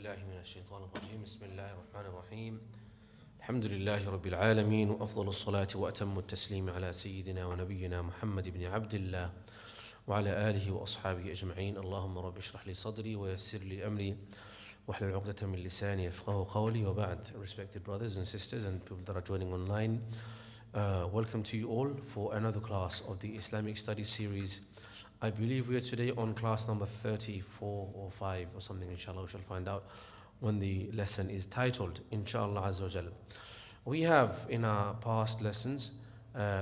بالله من الشيطان الرجيم بسم الله الرحمن الرحيم الحمد لله رب العالمين وأفضل الصلاة وأتم التسليم على سيدنا ونبينا محمد بن عبد الله وعلى آله وأصحابه أجمعين اللهم رب اشرح لي صدري ويسر لي أمري واحلل عقدة من لساني يفقهوا قولي وبعد. Respected brothers and sisters and people that are joining online, welcome to you all for another class of the Islamic Studies series. I believe we are today on class number 34 or 5 or something, inshallah. We shall find out when the lesson is titled, inshallah azza wa jal. We have in our past lessons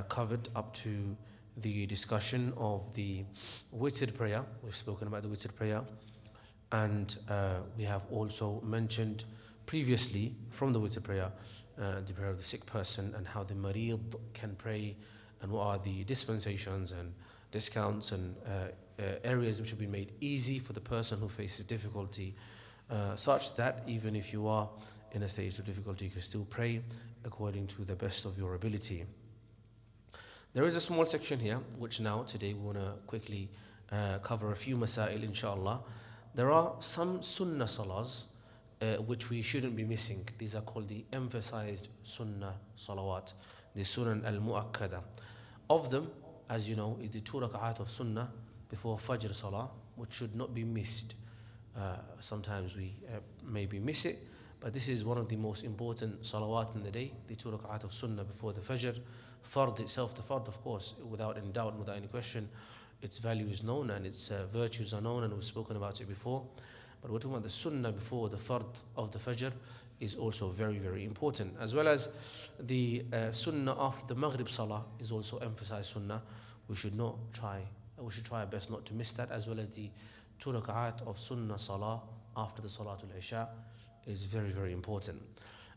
covered up to the discussion of the witr prayer. We've spoken about the witr prayer, and we have also mentioned previously from the witr prayer the prayer of the sick person and how the marid can pray and what are the dispensations and discounts and areas which have been made easy for the person who faces difficulty, such that even if you are in a stage of difficulty, you can still pray according to the best of your ability. There is a small section here which now today we want to quickly cover a few masail, inshallah. There are some sunnah salahs which we shouldn't be missing. These are called the emphasized sunnah salawat, the sunan al-mu'akkada. Of them, as you know, is the 2 rak'at of sunnah before Fajr Salah, which should not be missed. Sometimes we maybe miss it, but this is one of the most important salawat in the day, the 2 rak'at of sunnah before the Fajr. Fard itself, the Fard, of course, without any doubt, without any question, its value is known and its virtues are known, and we've spoken about it before. But we're talking about the sunnah before the Fard of the Fajr is also very, very important. As well as the sunnah after the Maghrib Salah is also emphasized sunnah. We should try our best not to miss that, as well as the 2 rak'at of sunnah salah after the Salatul Isha is very, very important.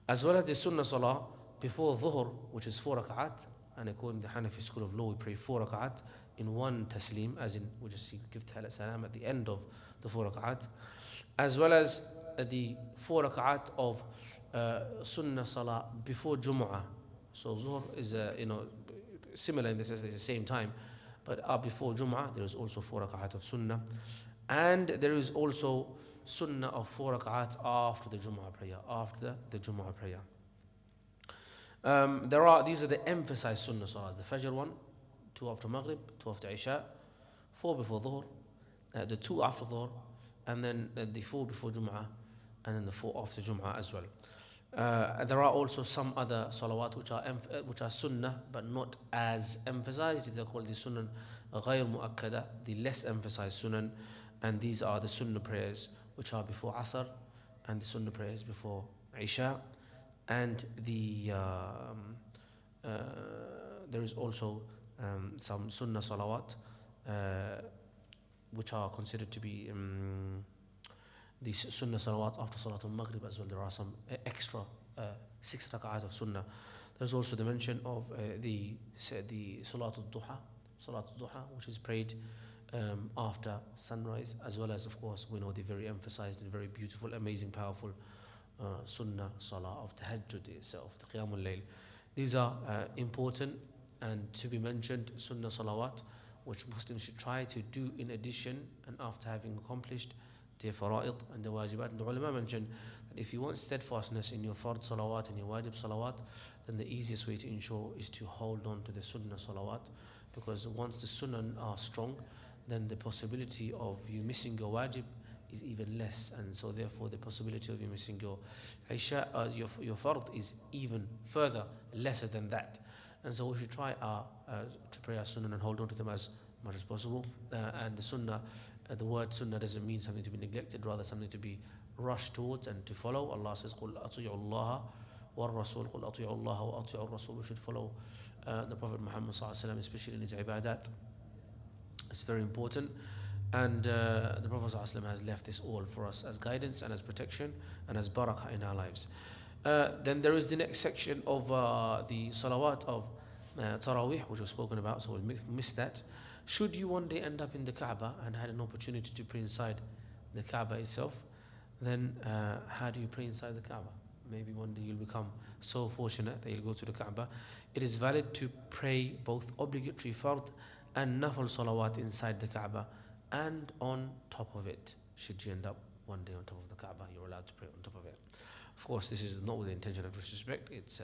As well as the sunnah salah before Dhuhr, which is 4 rak'at, and according to the Hanafi school of law, we pray 4 rak'at in one taslim, as in we just give Tahiyat Salam at the end of the 4 rak'at, as well as the 4 rak'at of sunnah salah before Jumu'ah. So Zuhr is similar in the sense that it's the same time, but before Jumu'ah there is also 4 rak'at of sunnah, and there is also sunnah of 4 rak'at after the Jumu'ah prayer. These are the emphasized sunnah salahs: the Fajr one, 2 after Maghrib, 2 after Isha, 4 before Dhuhr, the 2 after Dhuhr, and then the 4 before Jumu'ah, and then the 4 after Jumu'ah as well. There are also some other salawat which are sunnah but not as emphasized. These are called the sunan ghayr mu'akkada, the less emphasized sunan, and these are the sunnah prayers which are before Asr, and the sunnah prayers before Isha, and there is also some sunnah salawat which are considered to be the sunnah salawat after Salatul Maghrib as well. There are some extra 6 rak'at of sunnah. There's also the mention of the Salatul Duha, which is prayed after sunrise, as well as, of course, we know the very emphasized and very beautiful, amazing, powerful sunnah salah of tahajjud itself, the Qiyamul Layl. These are important and to be mentioned sunnah salawat, which Muslims should try to do in addition and after having accomplished the fara'id and the wajibat. And the ulama mentioned that if you want steadfastness in your fard salawat and your wajib salawat, then the easiest way to ensure is to hold on to the sunnah salawat, because once the sunnah are strong, then the possibility of you missing your wajib is even less, and so therefore the possibility of you missing your Isha, your fard, is even further lesser than that. And so we should try to pray our sunnah and hold on to them as much as possible. And the sunnah, the word sunnah doesn't mean something to be neglected, rather something to be rushed towards and to follow. Allah says, قُلْ أَطِيعُوا اللَّهَ وَالرَّسُولَ قُلْ أَطِيعُوا اللَّهَ وَأَطِيعُوا الرَّسُولَ. We should follow the Prophet Muhammad ﷺ, especially in his ibadat. It's very important. And the Prophet ﷺ has left this all for us as guidance and as protection and as barakah in our lives. Then there is the next section of the salawat of Taraweeh, which was spoken about, so we'll miss that. Should you one day end up in the Kaaba and had an opportunity to pray inside the Kaaba itself, then how do you pray inside the Kaaba? Maybe one day you'll become so fortunate that you'll go to the Kaaba. It is valid to pray both obligatory fard and nafal salawat inside the Kaaba and on top of it, should you end up one day on top of the Kaaba, you're allowed to pray on top of it. Of course, this is not with the intention of disrespect. It's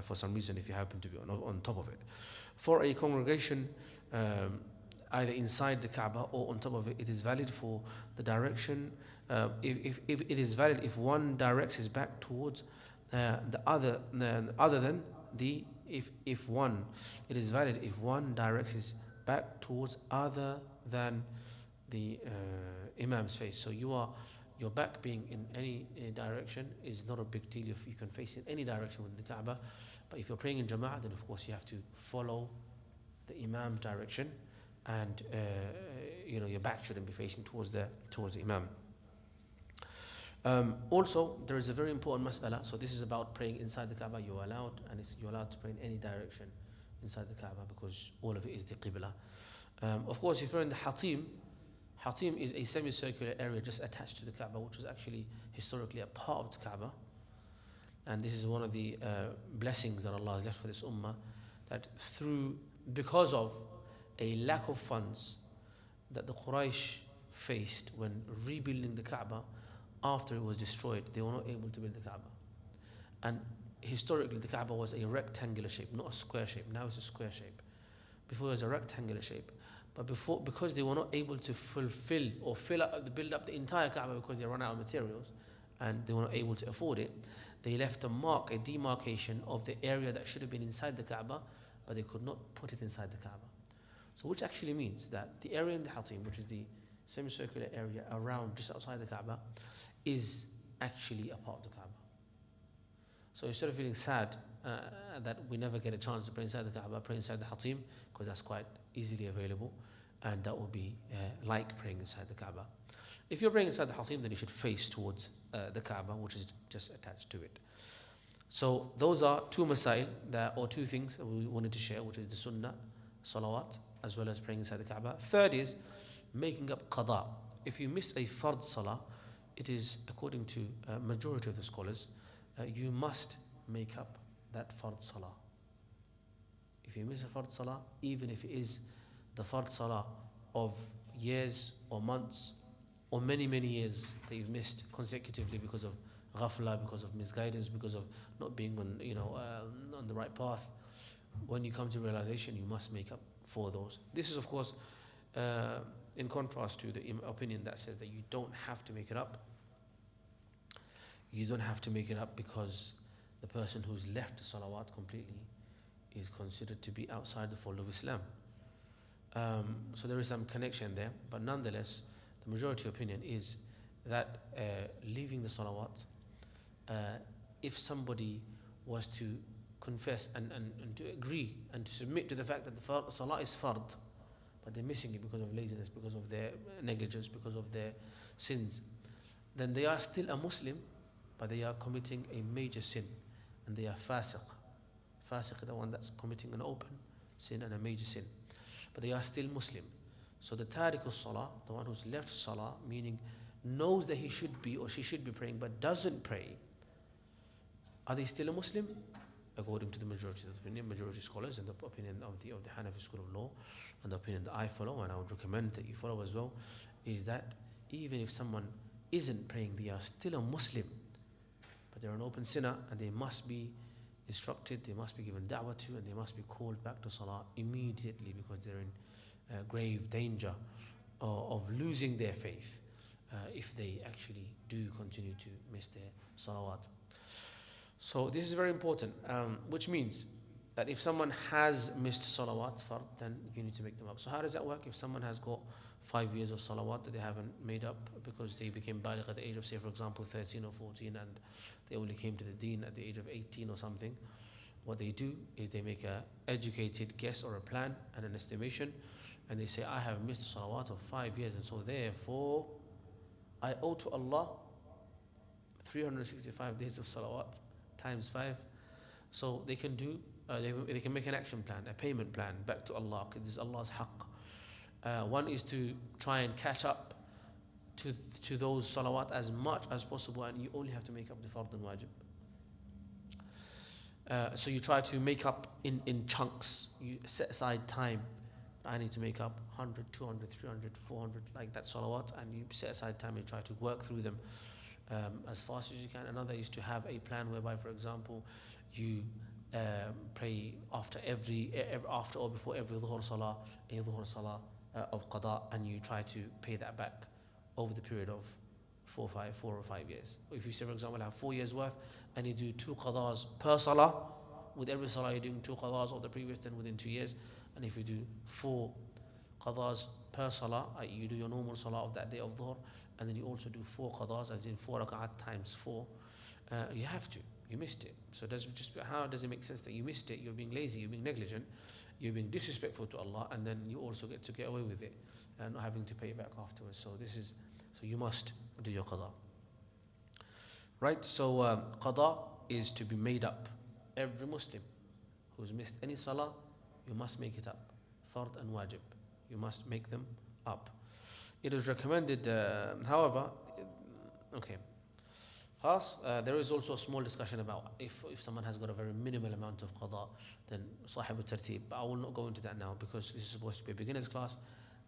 for some reason if you happen to be on top of it. For a congregation, either inside the Kaaba or on top of it, it is valid for the direction. If it is valid if one directs his back towards the other than the if one it is valid if one directs his back towards other than the Imam's face. So your back being in any direction is not a big deal if you can face in any direction within the Kaaba. But if you're praying in Jamat, then of course you have to follow the Imam's direction, and your back shouldn't be facing towards the Imam. Also, there is a very important mas'ala. So this is about praying inside the Kaaba. You're allowed to pray in any direction inside the Kaaba because all of it is the Qibla. Of course, if you're in the Hatim is a semicircular area just attached to the Kaaba, which was actually historically a part of the Kaaba. And this is one of the blessings that Allah has left for this Ummah, that because of a lack of funds that the Quraysh faced when rebuilding the Kaaba after it was destroyed, they were not able to build the Kaaba. And historically the Kaaba was a rectangular shape, not a square shape. Now it's a square shape. Before it was a rectangular shape. But because they were not able to build up the entire Kaaba because they ran out of materials and they were not able to afford it, they left a demarcation of the area that should have been inside the Kaaba, but they could not put it inside the Kaaba. So which actually means that the area in the Hatim, which is the semicircular area around just outside the Kaaba, is actually a part of the Kaaba. So instead of feeling sad that we never get a chance to pray inside the Kaaba, pray inside the Hatim, because that's quite easily available, and that will be like praying inside the Kaaba. If you're praying inside the Hatim, then you should face towards the Kaaba, which is just attached to it. So those are two masail, or two things that we wanted to share, which is the Sunnah, Salawat, as well as praying inside the Kaaba. Third is making up Qada. If you miss a Fard Salah, it is, according to majority of the scholars, you must make up that Fard Salah. If you miss a Fard Salah, even if it is the Fard Salah of years or months or many years that you've missed consecutively because of ghafla, because of misguidance, because of not being on the right path, when you come to realization, you must make up for those. This is, of course, in contrast to the opinion that says that you don't have to make it up. You don't have to make it up because the person who's left the salawat completely is considered to be outside the fold of Islam. So there is some connection there, but nonetheless, the majority opinion is that leaving the salawat, if somebody was to confess and to agree and to submit to the fact that the salah is fard, but they're missing it because of laziness, because of their negligence, because of their sins, then they are still a Muslim, but they are committing a major sin, and they are fasiq. Fasiq is the one that's committing an open sin and a major sin, but they are still Muslim. So the tariq salah, the one who's left salah, meaning knows that he should be or she should be praying but doesn't pray, are they still a Muslim? According to the majority of the opinion, majority scholars, and the opinion of the Hanafi school of law, and the opinion that I follow, and I would recommend that you follow as well, is that even if someone isn't praying, they are still a Muslim, but they're an open sinner, and they must be instructed, they must be given da'wah to, and they must be called back to salah immediately, because they're in grave danger of losing their faith if they actually do continue to miss their salawat. So this is very important, which means that if someone has missed salawat fard, then you need to make them up. So how does that work? If someone has got 5 years of salawat that they haven't made up because they became baligh at the age of, say for example, 13 or 14, and they only came to the deen at the age of 18 or something, what they do is they make an educated guess or a plan and an estimation, and they say, I have missed a salawat of 5 years, and so therefore I owe to Allah 365 days of salawat times 5. So they can do, they can make an action plan, a payment plan back to Allah, because this is Allah's haqq. One is to try and catch up to those salawat as much as possible, and you only have to make up the fard and wajib. So you try to make up in chunks. You set aside time I need to make up 100, 200, 300, 400, like that salawat, and you set aside time and try to work through them as fast as you can. Another is to have a plan whereby, for example, you pray after after or before every dhuhr salah, a dhuhr salah of qada, and you try to pay that back over the period of 4 or 5 years. If you say, for example, have 4 years worth, and you do 2 qadas per salah, with every salah you're doing 2 qadas of the previous, then within 2 years. And if you do 4 qadas per salah, you do your normal salah of that day of dhuhr, and then you also do 4 qadas, as in 4 rak'at times 4, you have to. You missed it. So how does it make sense that you missed it? You're being lazy, you're being negligent, you're being disrespectful to Allah, and then you also get to get away with it and not having to pay it back afterwards. So you must do your qada. Right? So qada is to be made up. Every Muslim who's missed any salah, you must make it up. Fard and wajib. You must make them up. It is recommended, however, okay. There is also a small discussion about if someone has got a very minimal amount of qada, then sahib al-tartib. But I will not go into that now, because this is supposed to be a beginner's class,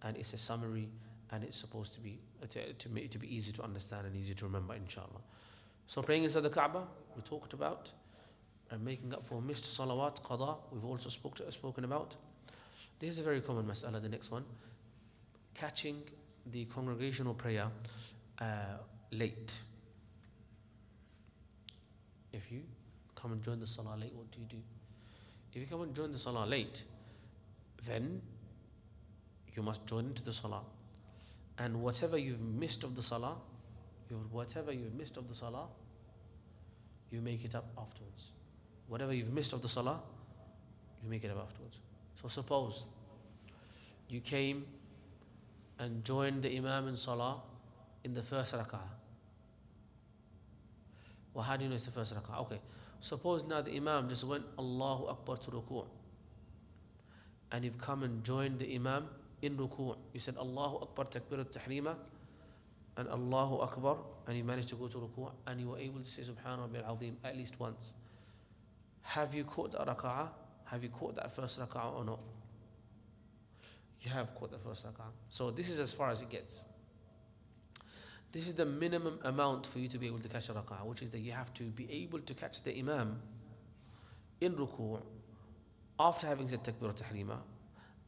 and it's a summary, and it's supposed to be to be easy to understand and easy to remember, inshallah. So praying inside the Kaaba, we talked about, and making up for missed salawat, qada, we've also spoken about. This is a very common mas'ala, the next one. Catching the congregational prayer late. If you come and join the salah late, what do you do? If you come and join the salah late, then you must join into the salah. And whatever you've missed of the salah, you make it up afterwards. Whatever you've missed of the salah, you make it up afterwards. So suppose you came and joined the imam in salah in the first rak'ah. Well, how do you know it's the first rak'ah? Okay, suppose now the imam just went Allahu Akbar to ruku', and you've come and joined the imam in ruku'. You said Allahu Akbar takbir al-tahrima and Allahu Akbar, and you managed to go to ruku', and you were able to say Subhana Rabbil Azim at least once. Have you caught that rak'ah? Have you caught that first rak'ah or not? You have caught the first rak'ah. So this is as far as it gets. This is the minimum amount for you to be able to catch a rak'ah, which is that you have to be able to catch the imam in ruku' after having said takbir tahrima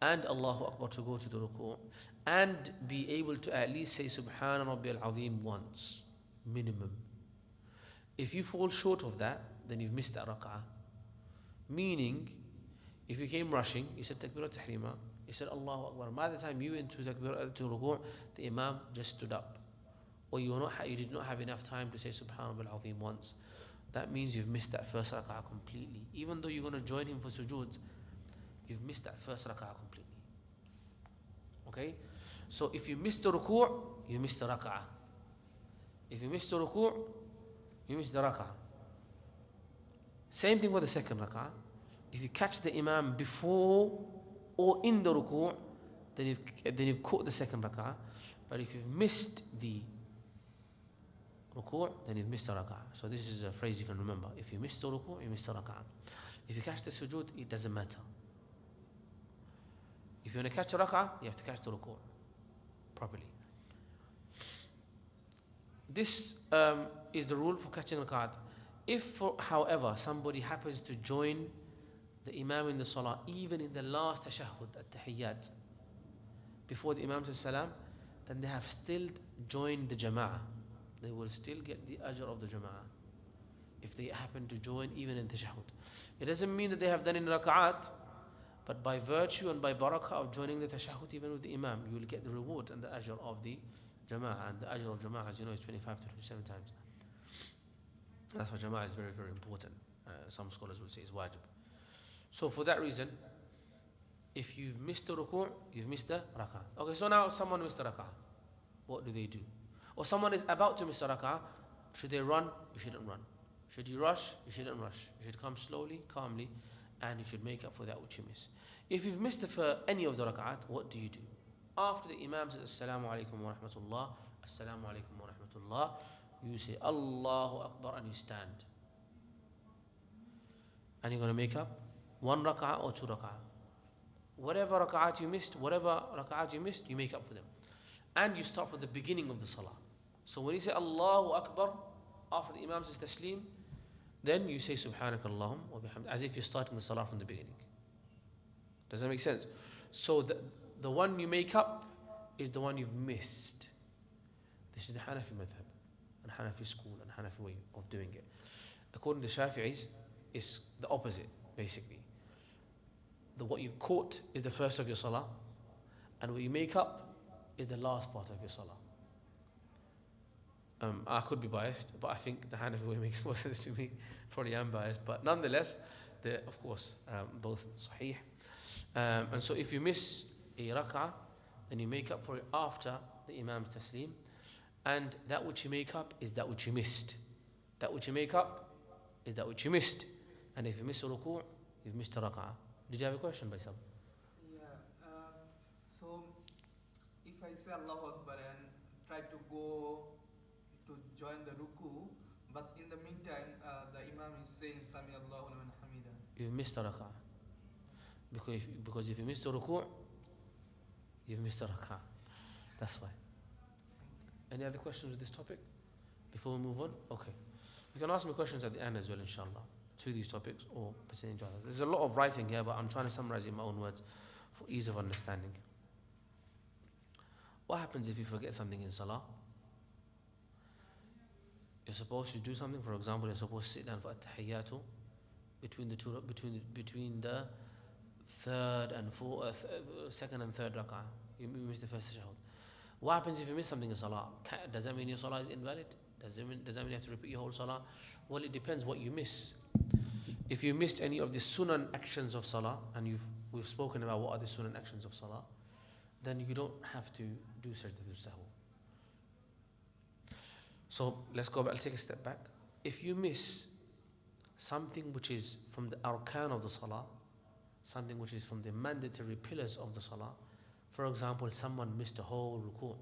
and Allahu Akbar to go to the ruku', and be able to at least say Subhana Rabbil Azim once, minimum. If you fall short of that, then you've missed that rak'ah. Meaning, if you came rushing, you said takbir tahrima, you said Allahu Akbar. By the time you went to takbir to ruku', the imam just stood up, or you did not have enough time to say Subhana Rabbil Azim once. That means you've missed that first rak'ah completely. Even though you're going to join him for sujood, you've missed that first rak'ah completely. Okay? So if you missed the ruku', you missed the rak'ah. If you missed the ruku', you missed the rak'ah. Same thing with the second rak'ah. If you catch the imam before or in the ruku', then you've caught the second rak'ah. But if you've missed the ruku', then you've missed the rak'ah. So this is a phrase you can remember. If you miss the ruku', you miss the rak'ah. If you catch the sujood, it doesn't matter. If you want to catch the rak'ah, you have to catch the ruku' properly. This is the rule for catching rak'ah. If, however, somebody happens to join the imam in the salah, even in the last tashahhud, at-tahiyyat, before the imam says salam, then they have still joined the jama'ah. They will still get the ajr of the jama'ah if they happen to join even in tashahhud. It doesn't mean that they have done in rak'at, but by virtue and by barakah of joining the tashahhud even with the imam, you will get the reward and the ajr of the jama'ah. And the ajr of jama'ah, as you know, is 25 to 27 times. That's why jama'ah is very, very important. Some scholars will say it's wajib. So for that reason, if you've missed the ruku', you've missed the rak'ah. Okay, so now someone missed the rak'ah. What do they do? Or someone is about to miss a rak'ah. Should they run? You shouldn't run. Should you rush? You shouldn't rush. You should come slowly, calmly, and you should make up for that which you miss. If you've missed any of the rak'at, what do you do? After the imam says Assalamu alaikum wa rahmatullah, Assalamu alaikum wa rahmatullah, you say Allahu Akbar and you stand. And you're going to make up 1 rak'ah or 2 rak'ah. whatever rak'at you missed, you make up for them. And you start from the beginning of the salah. So when you say Allahu Akbar, after the Imam says Taslim, then you say Subhanaka Allahum wa bihamd, as if you're starting the salah from the beginning. Does that make sense? So the one you make up is the one you've missed. This is the Hanafi madhab, and Hanafi school, and Hanafi way of doing it. According to Shafi'is, it's the opposite, basically. What you've caught is the first of your salah, and what you make up is the last part of your salah. I could be biased, but I think the Hanafi way makes more sense to me. Probably am biased, but nonetheless, of course, both sahih. And so if you miss a rak'ah, then you make up for it after the Imam's taslim, and that which you make up is that which you missed. That which you make up is that which you missed. And if you miss a ruku', you've missed a rak'ah. Did you have a question, Baisam? Yeah. So if I say Allahu Akbar and try to go to join the ruku, but in the meantime the Imam is saying Sami Allahu liman hamida, you've missed a rak'ah. Because if you missed a ruku', you've missed a rak'ah. That's why. Any other questions with this topic before we move on? Okay. You can ask me questions at the end as well, inshallah, to these topics or pertaining to others. There's a lot of writing here, but I'm trying to summarize it in my own words for ease of understanding. What happens if you forget something in salah? You're supposed to do something. For example, you're supposed to sit down for at-tahiyyatu between the third and second and third rak'ah. You miss the first tashahhud. What happens if you miss something in salah? Does that mean your salah is invalid? Does that mean you have to repeat your whole salah? Well, it depends what you miss. If you missed any of the sunan actions of salah, and we've spoken about what are the sunan actions of salah, then you don't have to do Sajdah Sahw. So let's go back, I'll take a step back. If you miss something which is from the arkan of the salah, something which is from the mandatory pillars of the salah, for example, someone missed a whole ruku',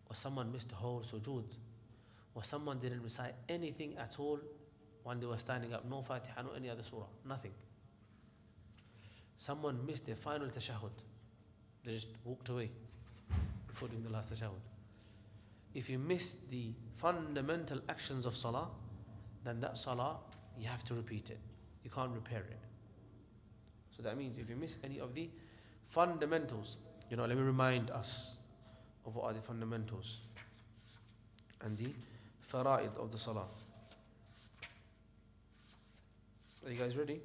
or someone missed a whole sujood, or someone didn't recite anything at all when they were standing up, no Fatiha, no any other surah, nothing. Someone missed their final tashahhud. They just walked away before doing the last tashahhud. If you missed the fundamental actions of salah, then that salah, you have to repeat it. You can't repair it. So that means if you miss any of the fundamentals, let me remind us of what are the fundamentals and the fara'id of the salah. Are you guys ready?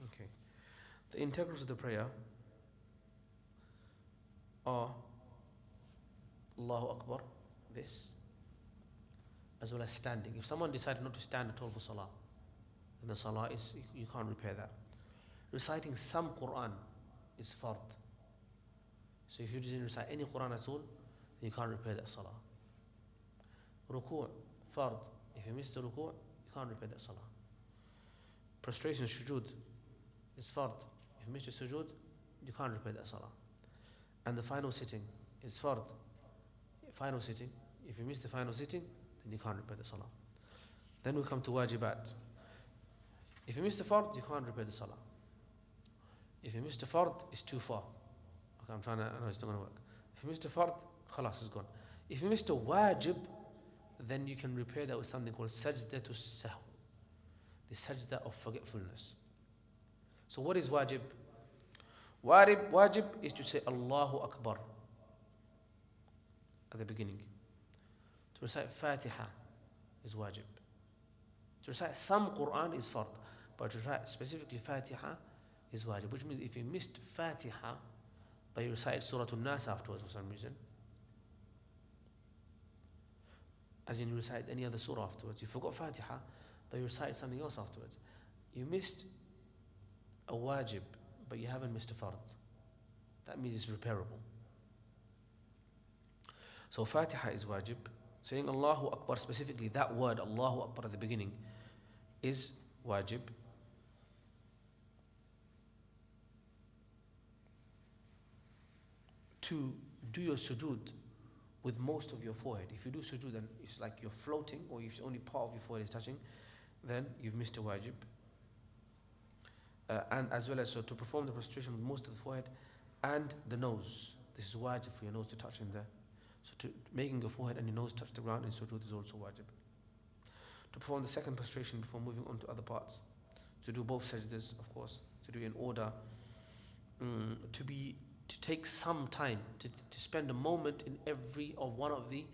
Okay. The integrals of the prayer are Allahu Akbar, this, as well as standing. If someone decided not to stand at all for salah, then the salah you can't repair that. Reciting some Quran is fard. So if you didn't recite any Quran at all, then you can't repair that salah. Ruku' fard. If you miss the ruku', you can't repair that salah. Prostration, sujood, is fard. If you miss the sujood, you can't repair that salah. And the final sitting is fard. Final sitting, if you miss the final sitting, then you can't repair the salah. Then we come to wajibat. If you miss the fard, you can't repair the salah. If you miss the fard, it's too far. Okay, I know it's not going to work. If you miss the fard, khalas, it's gone. If you miss the wajib, then you can repair that with something called Sajdah Sahw, the sajdah of forgetfulness. So what is wajib? Wajib is to say Allahu Akbar at the beginning. To recite Fatiha is wajib. To recite some Quran is fard, but to recite specifically Fatiha is wajib, which means if you missed Fatiha but you recite Surah An-Nas afterwards for some reason, as in you recite any other surah afterwards, you forgot Fatiha but you recite something else afterwards, you missed a wajib but you haven't missed a fard. That means it's repairable. So Fatiha is wajib. Saying Allahu Akbar, specifically that word Allahu Akbar at the beginning, is wajib. To do your sujood with most of your forehead. If you do sujood and it's like you're floating, or if only part of your forehead is touching, then you've missed a wajib. and as well as so to perform the prostration with most of the forehead and the nose. This is wajib for your nose to touch in there. So to making your forehead and your nose touch the ground in sujood is also wajib. To perform the second prostration before moving on to other parts. To do both sajdas, of course, to do in order. To take some time, to spend a moment in every or one of the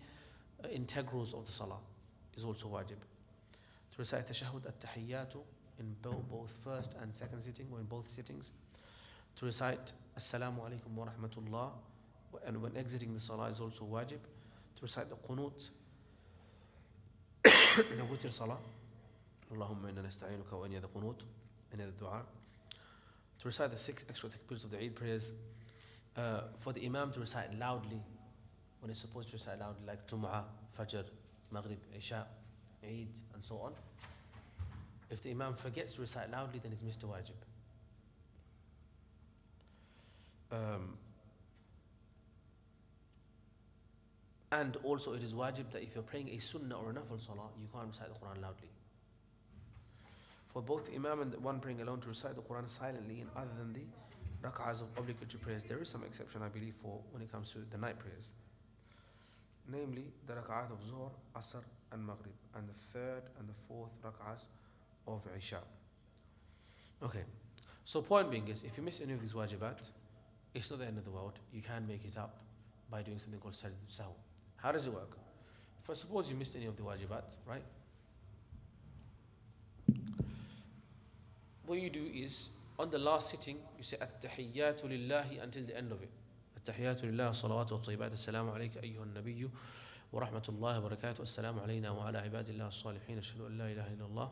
integrals of the salah is also wajib. To recite tashahhud at-tahiyyatu in both first and second sitting or in both sittings. To recite assalamu alaikum wa rahmatullah and when exiting the salah is also wajib. To recite the qunut in a witr salah. Allahumma inna nasta'inuka wa any other qunut, any other dua. To recite the 6 extra takbirs of the Eid prayers. For the imam to recite loudly when he's supposed to recite loudly, like Jum'ah, Fajr, Maghrib, Isha, Eid, and so on. If the imam forgets to recite loudly, then he's missed a wajib. And also it is wajib that if you're praying a sunnah or a nafil salah, you can't recite the Quran loudly. For both the imam and the one praying alone to recite the Quran silently in other than the rak'ahs of obligatory prayers, there is some exception, I believe, for when it comes to the night prayers. Namely, the rak'ahs of Zuhr, Asr, and Maghrib, and the third and the fourth rak'ahs of Isha. Okay, so point being is, if you miss any of these wajibat, it's not the end of the world. You can make it up by doing something called Sajdah Sahw. How does it work? First, suppose you missed any of the wajibat, right? What you do is, on the last sitting, you say At-tahiyyatu lillahi until the end of it. At-tahiyyatu lillahi, salawatu wa tayyibat, assalamu alayka ayyuhan nabiyyu, wa rahmatullahi wa barakatuh, assalamu alayna wa ala ibadillah as-salihin, ashhadu an la ilaha illallah,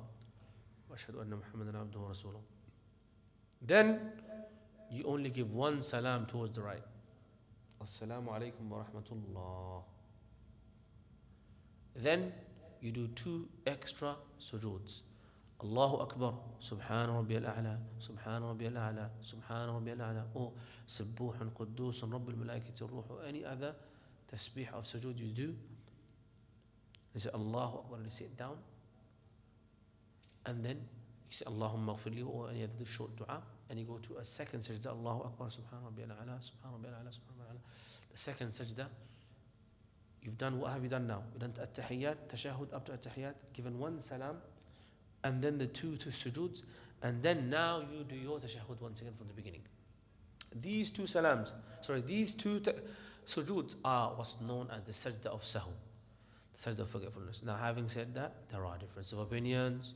wa ashhadu anna Muhammadan abduhu wa rasuluh. Then, you only give one salam towards the right. Assalamu alaykum wa rahmatullah. Then, you do 2 extra sujoods. Allahu Akbar, Subhana Rabbi al-A'la, Subhana Rabbi al-A'la, Subhana Rabbi al-A'la, or Subbuhan Quddusan Rabbil Malaikati Ruh, or any other tasbih of sujood you do. You say Allahu Akbar and you sit down. And then you say Allahumma ghfirli or any other short dua. And you go to a second sajda, Allahu Akbar, Subhana Rabbi al-A'la, Subhana Rabbi al-A'la, Subhana Rabbi al-A'la. The second sajda, you've done, what have you done now? You've done at-tahiyyat, tashahhud up to at-tahiyyat, given one salam, and then the 2 sujoods, and then now you do your tashahhud once again from the beginning. These 2 sujoods are what's known as the Sajdah of Sahw, the Sajdah of forgetfulness. Now, having said that, there are differences of opinions.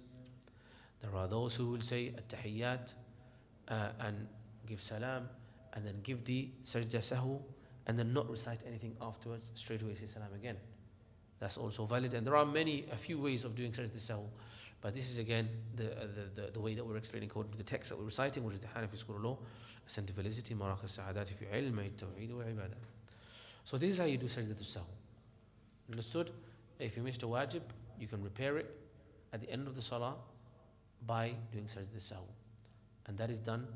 There are those who will say at-tahiyyat and give salam, and then give the Sajdah Sahw, and then not recite anything afterwards, straight away say salam again. That's also valid, and there are a few ways of doing Sajdah Sahw. But this is again the way that we're explaining according to the text that we're reciting, which is the Hanafi school of law, Ascent to Felicity, Maraq al-Sa'adati fi ilm, al-Tawheed wa ibadah. So this is how you do Sajdah Sahw. Understood? If you missed a wajib, you can repair it at the end of the salah by doing Sajdah Sahw. And that is done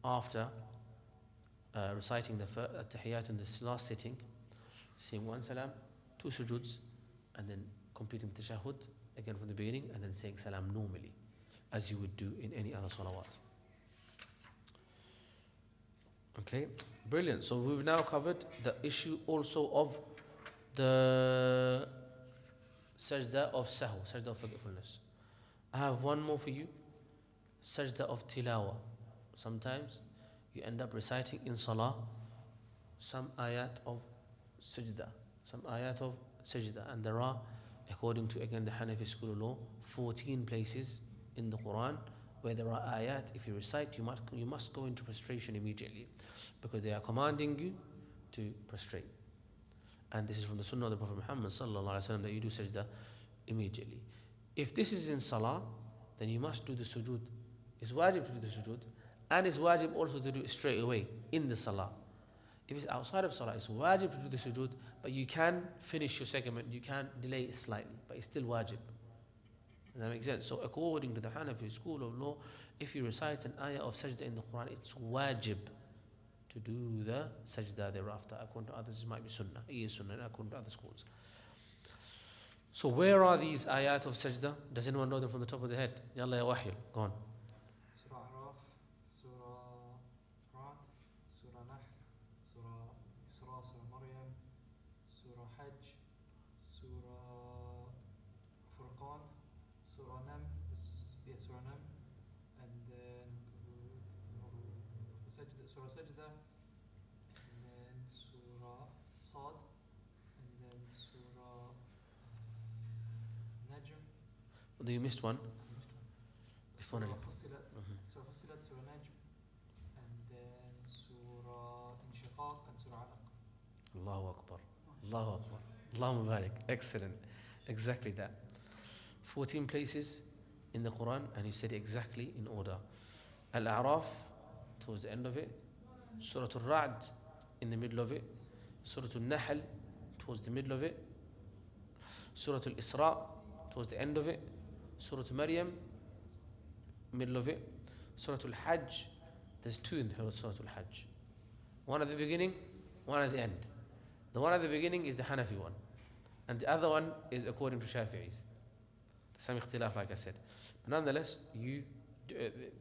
after reciting the tahiyyat in the last sitting, saying one salam, 2 sujoods, and then completing the tashahhud again from the beginning, and then saying salam normally, as you would do in any other salawat. Okay, brilliant. So we've now covered the issue also of the sajda of sahw, sajda of forgetfulness. I have one more for you, sajda of tilawah. Sometimes you end up reciting in salah some ayat of sajda, and there are, according to again the Hanafi school of law, 14 places in the Quran where there are ayat. If you recite, you must go into prostration immediately, because they are commanding you to prostrate. And this is from the Sunnah of the Prophet Muhammad sallallahu alaihi wasallam, that you do sajda immediately. If this is in salah, then you must do the sujood. It's wajib to do the sujood, and it's wajib also to do it straight away in the salah. If it's outside of salah, it's wajib to do the sujood, but you can finish your segment, you can delay it slightly, but it's still wajib. Does that make sense? So according to the Hanafi school of law, if you recite an ayah of sajda in the Quran, it's wajib to do the sajda thereafter. According to others, it might be sunnah. It is sunnah according to other schools. So where are these ayat of sajda? Does anyone know them from the top of their head? Yalla ya wahil, go on. Surah Araf, Surah Nam, and then Sajdah, Surah Sajdah, and then Surah Sad, and then Surah Najm. Then you missed one. Surah Fussilat, Surah Fussilat, Surah Najm, and then Surah Inshiqaq and Surah Alaq. Allahu Akbar. Allahu Akbar. Allahumma barik. Excellent. Exactly that. 14 places in the Quran, and you said exactly in order. Al-A'raf towards the end of it, Surah Al-Ra'd in the middle of it, Surah Al-Nahl towards the middle of it, Surah Al-Isra towards the end of it, Surah Maryam middle of it, Surah Al-Hajj. There's two in Surah Al-Hajj. One at the beginning, one at the end. The one at the beginning is the Hanafi one, and the other one is according to Shafi'is. The same ikhtilaf, like I said. But nonetheless,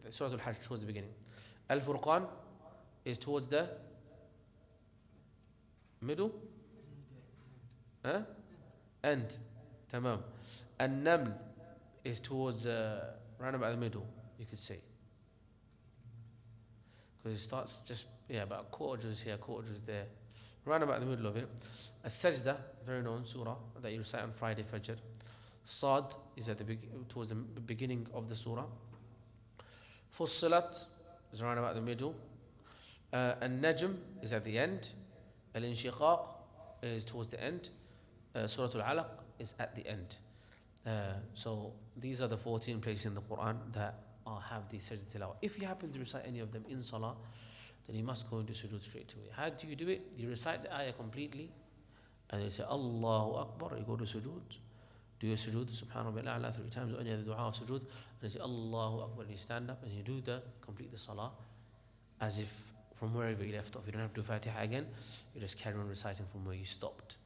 Surah Al-Hajj towards the beginning. Al-Furqan is towards the middle? End. Tamam. An-Naml is towards round about the middle, you could say. Because it starts just, about quarter juz here, quarter juz there. Round about the middle of it. As-Sajdah, very known surah that you recite on Friday Fajr. Sad is at towards the beginning of the surah. Fussilat is around about the middle. An-Najm is at the end. Al-Inshiqaq is towards the end. Surah Al-Alaq is at the end. So these are the 14 places in the Quran that have the Sajdah Tilawah. If you happen to recite any of them in Salah, then you must go into sujood straight away. How do you do it? You recite the ayah completely, and you say Allahu Akbar, you go to sujood. Do your sujood, Subhanahu wa ta'ala 3 times, or any other dua of sujood, and you say Allahu Akbar, and you stand up and you do complete the Salah as if from wherever you left off. You don't have to do Fatiha again, you just carry on reciting from where you stopped.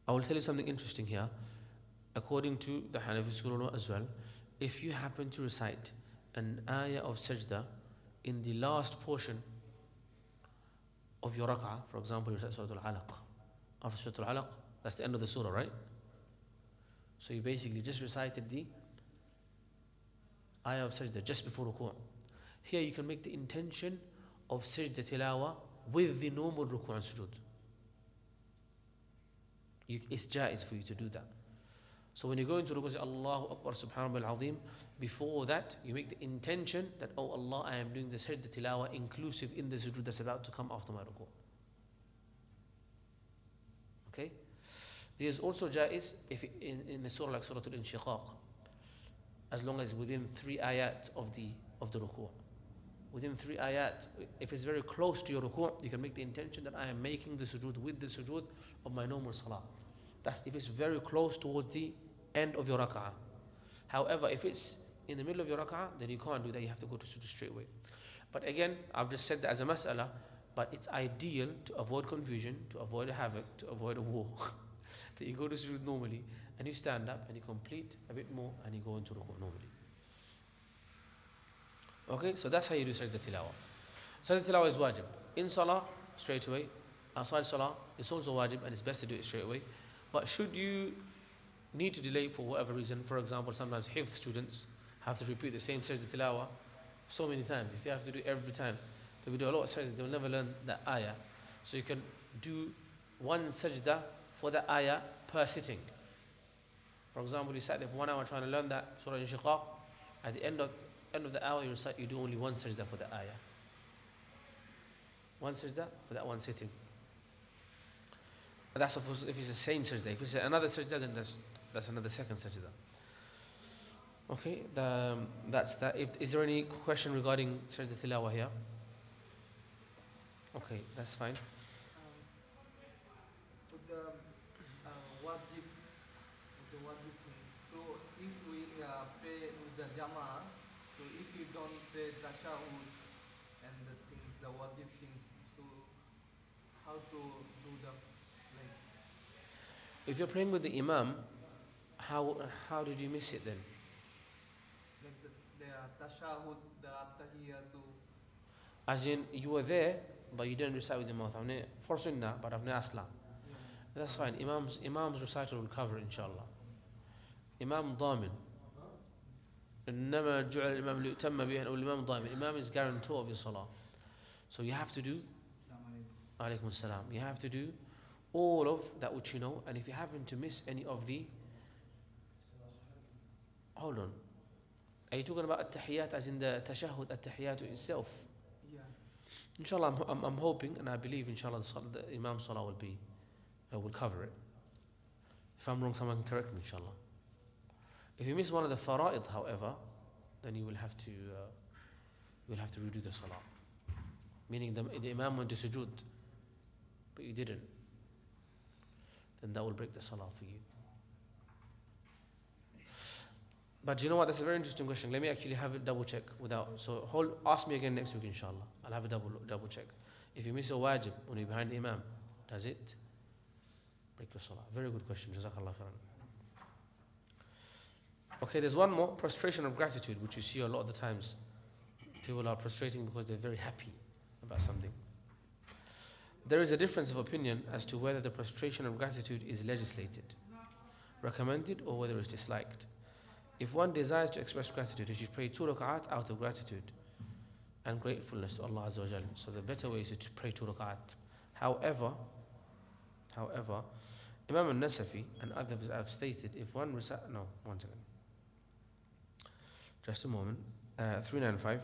I will tell you something interesting here. According to the Hanafi school as well, if you happen to recite an ayah of sajdah in the last portion of your rak'ah, for example, you recite Surah Al-Alaq. After Surah Al-Alaq, that's the end of the surah, right? So you basically just recited the ayah of sajdah just before ruku'. Here you can make the intention of sajdah tilawah with the normal ruku' and sujood. It's jaiz for you to do that. So when you go into ruku', say Allahu Akbar Subhanallah al-Azim. Before that, you make the intention that, oh Allah, I am doing the sajdah tilawah inclusive in the sujood that's about to come after my ruku'. Okay? There's also jaiz if in a surah like Surah Al-Inshiqaq, as long as within 3 ayat of the ruku'. Within 3 ayat, if it's very close to your ruku', you can make the intention that I am making the sujood with the sujood of my normal salah. That's if it's very close towards the end of your rak'ah. However, if it's in the middle of your rak'ah, then you can't do that, you have to go to sujood straight away. But again, I've just said that as a mas'ala, but it's ideal to avoid confusion, to avoid a havoc, to avoid a war, that you go to sujood normally, and you stand up, and you complete a bit more, and you go into ruku' normally. Okay, so that's how you do Sajdah Tilawah. Sajdah Tilawah is wajib. In Salah, straight away. Outside Salah, it's also wajib, and it's best to do it straight away. But should you need to delay for whatever reason, for example, sometimes hifz students have to repeat the same Sajdah Tilawah so many times. If they have to do it every time, they will do a lot of sajdah, they will never learn that ayah. So you can do one sajdah for the ayah per sitting. For example, you sat there for 1 hour trying to learn that Surah Inshiqaq. At the end of the hour, you do only one sajdah for the ayah. One sajdah for that one sitting. That's supposed if it's the same sajdah. If it's another sajdah, then that's another second sajdah. Okay, that's that. Is there any question regarding Sajdah Tilawah here? Okay, that's fine. With the wajib things. So if we pray with the Jamat, so if you don't pray tashahud and the things, the wajib things, so how to do the like? If you're praying with the Imam, how did you miss it then? Like the tashahud, the attahiyatu. As in, you were there, but you didn't recite with your mouth. For sunnah, but I've asla. That's fine. Imam's recital will cover, inshallah. Imam ضامن. إنما جعل الإمام ليؤتم به أو الإمام ضامن. Imam is guarantor of your salah. So you have to do. Alaykum salam. You have to do all of that which you know, and if you happen to miss any of the. Hold on. Are you talking about at-tahiyyat as in the tashahhud at-tahiyyat itself? Yeah. Inshallah, I'm hoping and I believe inshallah the Imam Salah will cover it. If I'm wrong, someone can correct me inshallah. If you miss one of the fara'id, however, then you will have to redo the salah. Meaning the Imam went to sujood, but you didn't. Then that will break the salah for you. But you know what? That's a very interesting question. Let me actually have a double check without. So ask me again next week, inshallah. I'll have a double check. If you miss a wajib when you're behind the Imam, does it break your salah? Very good question. Jazakallah khairan. Okay, there's one more, prostration of gratitude, which you see a lot of the times. People are prostrating because they're very happy about something. There is a difference of opinion as to whether the prostration of gratitude is legislated, recommended, or whether it's disliked. If one desires to express gratitude, he should pray 2 rak'at out of gratitude and gratefulness to Allah Azza wa Jal. So the better way is to pray 2 rak'at. However, Imam al-Nasafi and others have stated if one recite, no, one second. Just a moment. 395.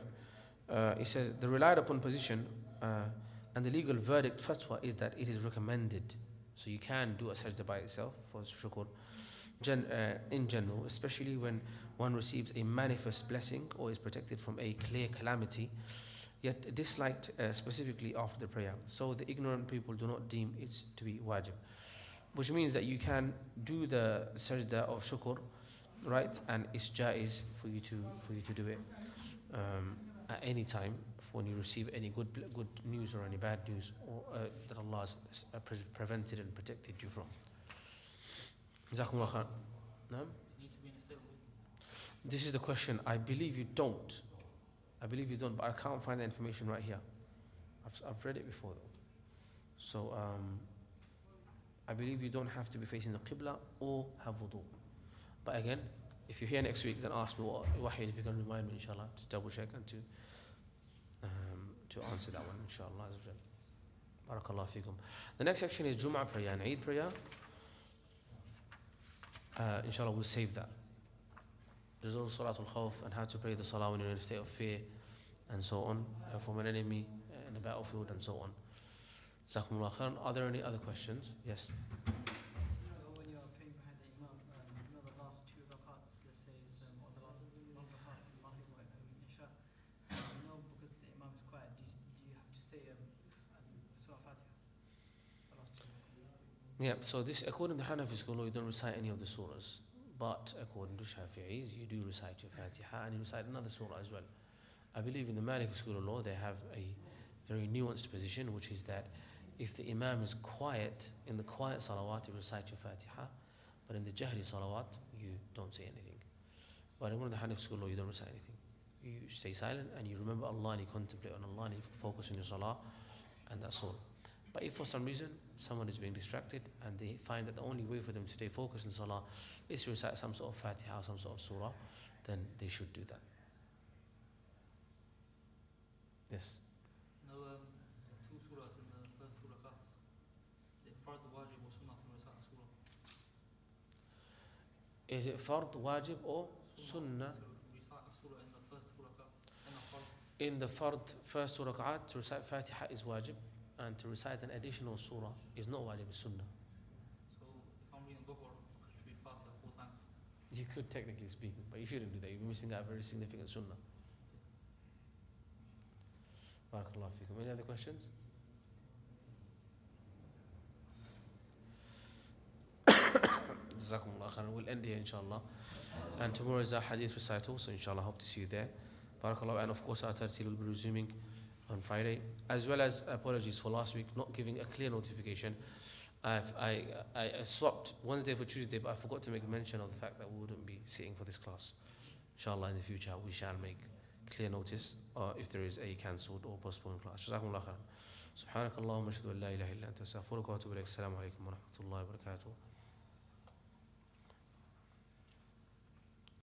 He says the relied upon position and the legal verdict fatwa is that it is recommended. So you can do a sajdah by itself for shukr. In general, especially when one receives a manifest blessing or is protected from a clear calamity, yet disliked specifically after the prayer. So the ignorant people do not deem it to be wajib. Which means that you can do the sajdah of shukr, right? And it's jaiz for you to do it at any time when you receive any good news or any bad news or that Allah has prevented and protected you from. Jazakumullah khair. No? This is the question. I believe you don't, but I can't find the information right here. I've read it before though. So I believe you don't have to be facing the qibla or have wudu. But again, if you're here next week, then ask me Wahid if you can remind me, inshallah, to double check and to answer that one, inshallah. Barakallahu feekum. The next section is Jum'ah prayer and Eid prayer. Inshallah, we'll save that. There's also Salatul Khawf and how to pray the Salah when you're in a state of fear and so on, from an enemy in the battlefield and so on. Jazakumullah khairan. Are there any other questions? Yes. When you're praying behind the Imam, the last 2 rakats, let's say, or the last 1 rakat, Maghrib or Isha, because the Imam is quiet, do you have to say Surah Fatiha? The last 2 rakats? Yeah, so this, according to Hanafi school, you don't recite any of the surahs. But according to Shafi'is, you do recite your Fatiha and you recite another surah as well. I believe in the Maliki school of law, they have a very nuanced position, which is that if the Imam is quiet, in the quiet salawat, you recite your Fatiha, but in the Jahri salawat, you don't say anything. But in one of the Hanafi school of law, you don't recite anything. You stay silent and you remember Allah and you contemplate on Allah and you focus on your salah, and that's all. But if for some reason someone is being distracted and they find that the only way for them to stay focused in salah is to recite some sort of Fatiha or some sort of surah, then they should do that. Yes. Now, 2 surahs in the first 2 rakats. Is it fard, wajib or sunnah to recite a surah? Is it fard, wajib or sunnah? To recite a surah in the first 2 rakats. In the fard first 2 rak'at, to recite Fatiha is wajib, and to recite an additional surah is not wajib, it's sunnah. So if I'm reading Dhuhr, I should read Fatiha 4 times. You could technically speaking, but you shouldn't do that. You're missing out a very significant sunnah. Barakallahu feekum. Any other questions? Jazakumullah khairan. We'll end here inshallah. And tomorrow is our hadith recital, so inshallah hope to see you there. Barakallahu. And of course our tartil will be resuming on Friday, as well as apologies for last week not giving a clear notification. I swapped Wednesday for Tuesday, but I forgot to make mention of the fact that we wouldn't be sitting for this class. Inshallah, in the future we shall make clear notice if there is a cancelled or postponed class. Jazakumullah khairan. Subhanakallahumma ashhadu an la ilaha illa anta astaghfiruka wa atubu ilaik. Assalamu alaikum wa rahmatullahi wa barakatuh.